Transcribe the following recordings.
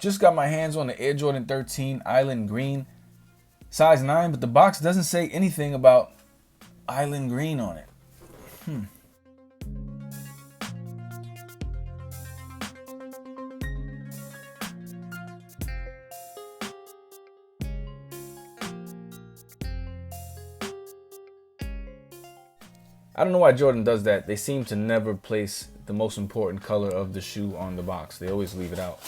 Just got my hands on the Air Jordan 13 Island Green, size 9, but the box doesn't say anything about Island Green on it. I don't know why Jordan does that. They seem to never place the most important color of the shoe on the box. They always leave it out.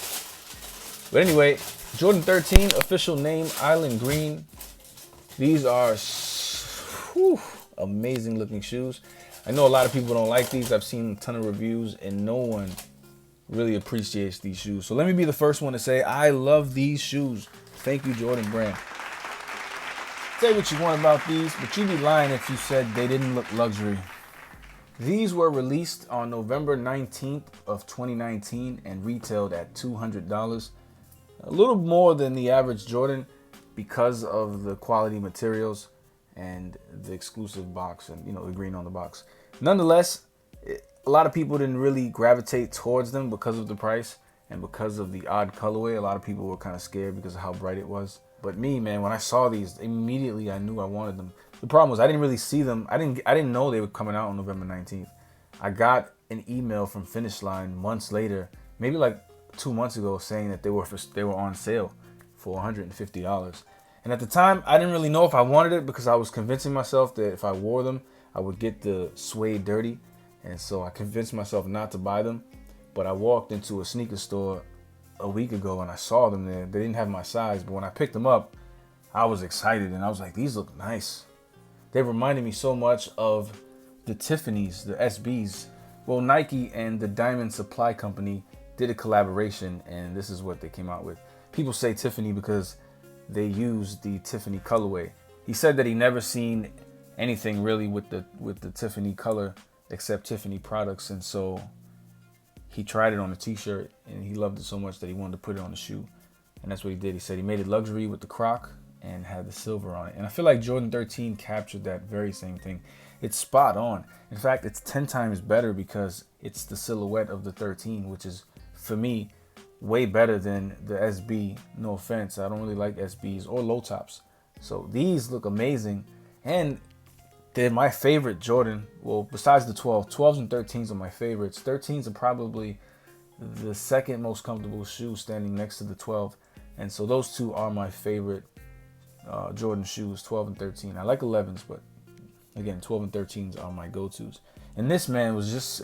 But anyway, Jordan 13, official name, Island Green. These are amazing looking shoes. I know a lot of people don't like these. I've seen a ton of reviews and no one really appreciates these shoes. So let me be the first one to say, I love these shoes. Thank you, Jordan Brand. Say what you want about these, but you'd be lying if you said they didn't look luxury. These were released on November 19th of 2019 and retailed at $200. A little more than the average Jordan because of the quality materials and the exclusive box and, the green on the box. Nonetheless, a lot of people didn't really gravitate towards them because of the price and because of the odd colorway. A lot of people were kind of scared because of how bright it was. But me, man, when I saw these, immediately I knew I wanted them. The problem was I didn't really see them. I didn't know they were coming out on November 19th. I got an email from Finish Line months later, maybe like 2 months ago, saying that they were on sale for $150. And at the time, I didn't really know if I wanted it because I was convincing myself that if I wore them, I would get the suede dirty. And so I convinced myself not to buy them. But I walked into a sneaker store a week ago and I saw them there. They didn't have my size, but when I picked them up, I was excited and I was like, these look nice. They reminded me so much of the Tiffany's, the SBs. Well, Nike and the Diamond Supply Company did a collaboration and this is what they came out with. People say Tiffany because they used the Tiffany colorway. He said that he never seen anything really with the Tiffany color except Tiffany products, and so he tried it on a t-shirt and he loved it so much that he wanted to put it on the shoe. And that's what he did. He said he made it luxury with the Croc and had the silver on it. And I feel like Jordan 13 captured that very same thing. It's spot on. In fact, it's 10 times better because it's the silhouette of the 13, which is, for me, way better than the SB. No offense, I don't really like SBs or low tops. So these look amazing. And they're my favorite Jordan. Well, besides the 12s and 13s are my favorites. 13s are probably the second most comfortable shoe standing next to the 12. And so those two are my favorite Jordan shoes, 12 and 13. I like 11s, but again, 12 and 13s are my go-tos. And this, man, was just,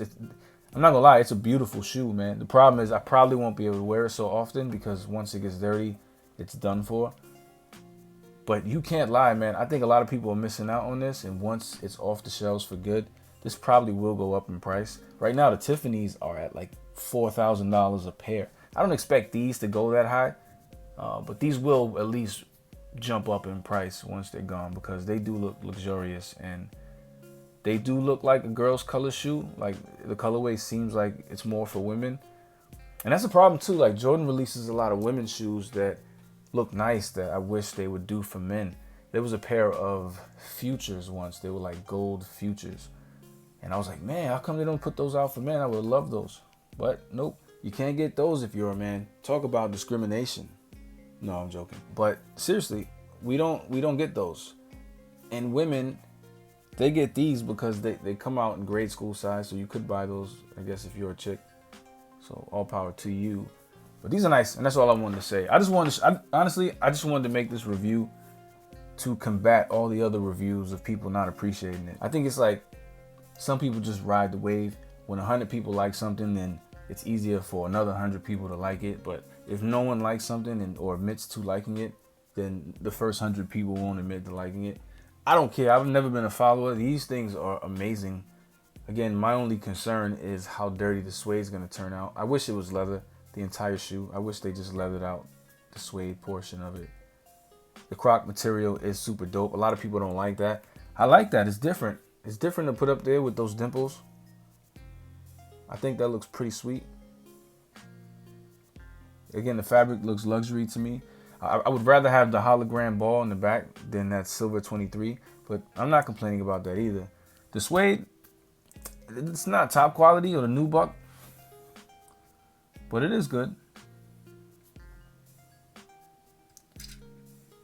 I'm not gonna lie, it's a beautiful shoe, man. The problem is I probably won't be able to wear it so often because once it gets dirty, it's done for. But you can't lie, man. I think a lot of people are missing out on this. And once it's off the shelves for good, this probably will go up in price. Right now, the Tiffany's are at like $4,000 a pair. I don't expect these to go that high. But these will at least jump up in price once they're gone because they do look luxurious. And they do look like a girl's color shoe. Like the colorway seems like it's more for women. And that's a problem too. Like Jordan releases a lot of women's shoes that look nice that I wish they would do for men. There was a pair of Futures once. They were like gold Futures. And I was like, man, how come they don't put those out for men? I would love those. But nope, you can't get those if you're a man. Talk about discrimination. No, I'm joking. But seriously, we don't get those. And women, they get these because they come out in grade school size. So you could buy those, I guess, if you're a chick. So all power to you. But these are nice, and that's all I wanted to say. Honestly, I just wanted to make this review to combat all the other reviews of people not appreciating it. I think it's like some people just ride the wave. When 100 people like something, then it's easier for another 100 people to like it. But if no one likes something or admits to liking it, then the first 100 people won't admit to liking it. I don't care. I've never been a follower. These things are amazing. Again, my only concern is how dirty the suede is going to turn out. I wish it was leather. The entire shoe. I wish they just leathered out the suede portion of it. The Croc material is super dope. A lot of people don't like that. I like that. It's different. It's different to put up there with those dimples. I think that looks pretty sweet. Again, the fabric looks luxury to me. I would rather have the hologram ball in the back than that silver 23, but I'm not complaining about that either. The suede, it's not top quality or the nubuck, but it is good.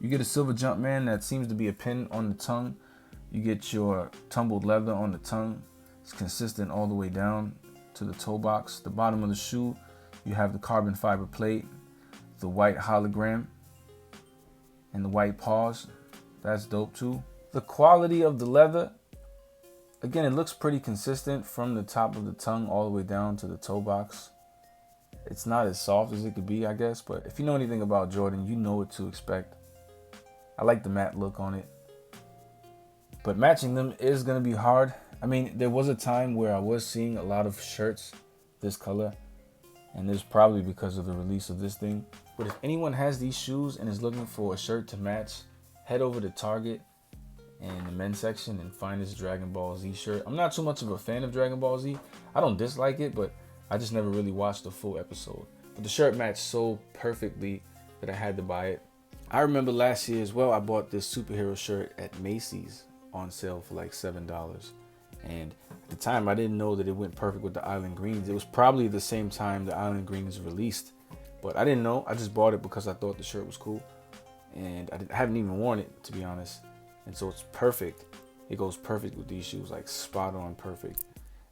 You get a silver Jumpman that seems to be a pin on the tongue. You get your tumbled leather on the tongue. It's consistent all the way down to the toe box. The bottom of the shoe, you have the carbon fiber plate, the white hologram, and the white paws. That's dope too. The quality of the leather, again, it looks pretty consistent from the top of the tongue all the way down to the toe box. It's not as soft as it could be, I guess, but if you know anything about Jordan, you know what to expect. I like the matte look on it, but matching them is gonna be hard. I mean, there was a time where I was seeing a lot of shirts this color, and it's probably because of the release of this thing. But if anyone has these shoes and is looking for a shirt to match, head over to Target and the men's section and find this Dragon Ball Z shirt. I'm not too much of a fan of Dragon Ball Z. I don't dislike it, but I just never really watched the full episode. But the shirt matched so perfectly that I had to buy it. I remember last year as well, I bought this superhero shirt at Macy's on sale for like $7. And at the time, I didn't know that it went perfect with the Island Greens. It was probably the same time the Island Greens released, but I didn't know. I just bought it because I thought the shirt was cool. And I haven't even worn it, to be honest. And so it's perfect. It goes perfect with these shoes, like spot on perfect.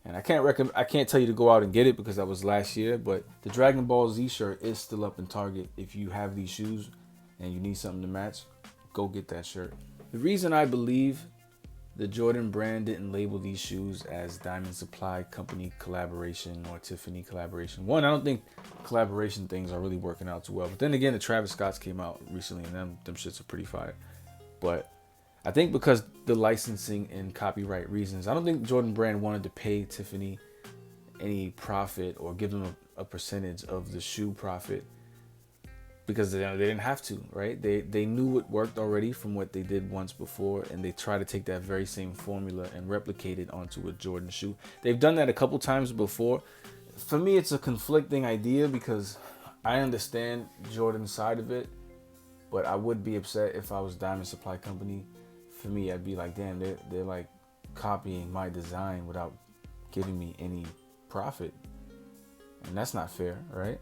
And I can't tell you to go out and get it because that was last year, but the Dragon Ball Z shirt is still up in Target. If you have these shoes and you need something to match, go get that shirt. The reason I believe the Jordan brand didn't label these shoes as Diamond Supply Company collaboration or Tiffany collaboration. One, I don't think collaboration things are really working out too well. But then again, the Travis Scotts came out recently and them shits are pretty fire. But I think because the licensing and copyright reasons, I don't think Jordan brand wanted to pay Tiffany any profit or give them a percentage of the shoe profit, because they didn't have to, right? They knew it worked already from what they did once before, and they try to take that very same formula and replicate it onto a Jordan shoe. They've done that a couple times before. For me, it's a conflicting idea because I understand Jordan's side of it, but I would be upset if I was Diamond Supply Company. For me, I'd be like, damn, they're like copying my design without giving me any profit. And that's not fair, right?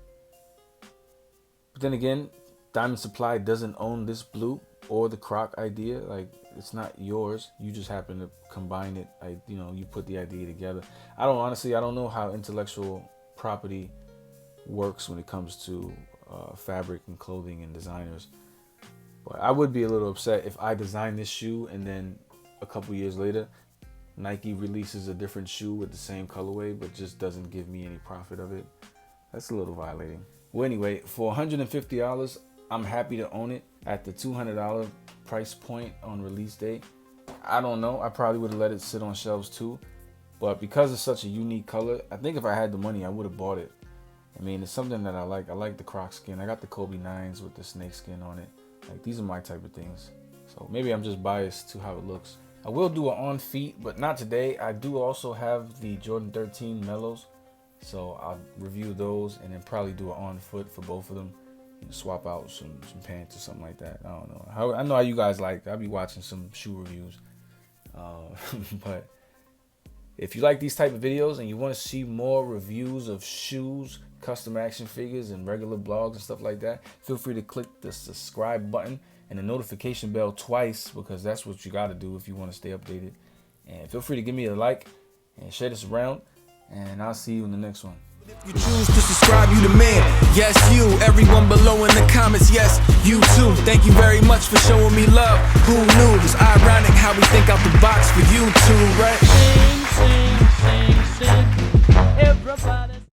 But then again, Diamond Supply doesn't own this blue or the Croc idea. Like, it's not yours. You just happen to combine it. You put the idea together. I don't know how intellectual property works when it comes to fabric and clothing and designers. But I would be a little upset if I designed this shoe and then a couple years later, Nike releases a different shoe with the same colorway, but just doesn't give me any profit of it. That's a little violating. Well, anyway, for $150, I'm happy to own it at the $200 price point on release date. I don't know. I probably would have let it sit on shelves too. But because it's such a unique color, I think if I had the money, I would have bought it. I mean, it's something that I like. I like the Croc skin. I got the Kobe 9s with the snake skin on it. Like, these are my type of things. So maybe I'm just biased to how it looks. I will do an on feet, but not today. I do also have the Jordan 13 Mellows. So I'll review those and then probably do an on foot for both of them. Swap out some pants or something like that. I don't know. I know how you guys like. I'll be watching some shoe reviews. But if you like these type of videos and you want to see more reviews of shoes, custom action figures, and regular blogs and stuff like that, feel free to click the subscribe button and the notification bell twice, because that's what you got to do if you want to stay updated. And feel free to give me a like and share this around, and I'll see you in the next one. If you choose to subscribe, you the man. Yes, you. Everyone below in the comments, yes, you too. Thank you very much for showing me love. Who knew? It's ironic how we think out the box for you too, right?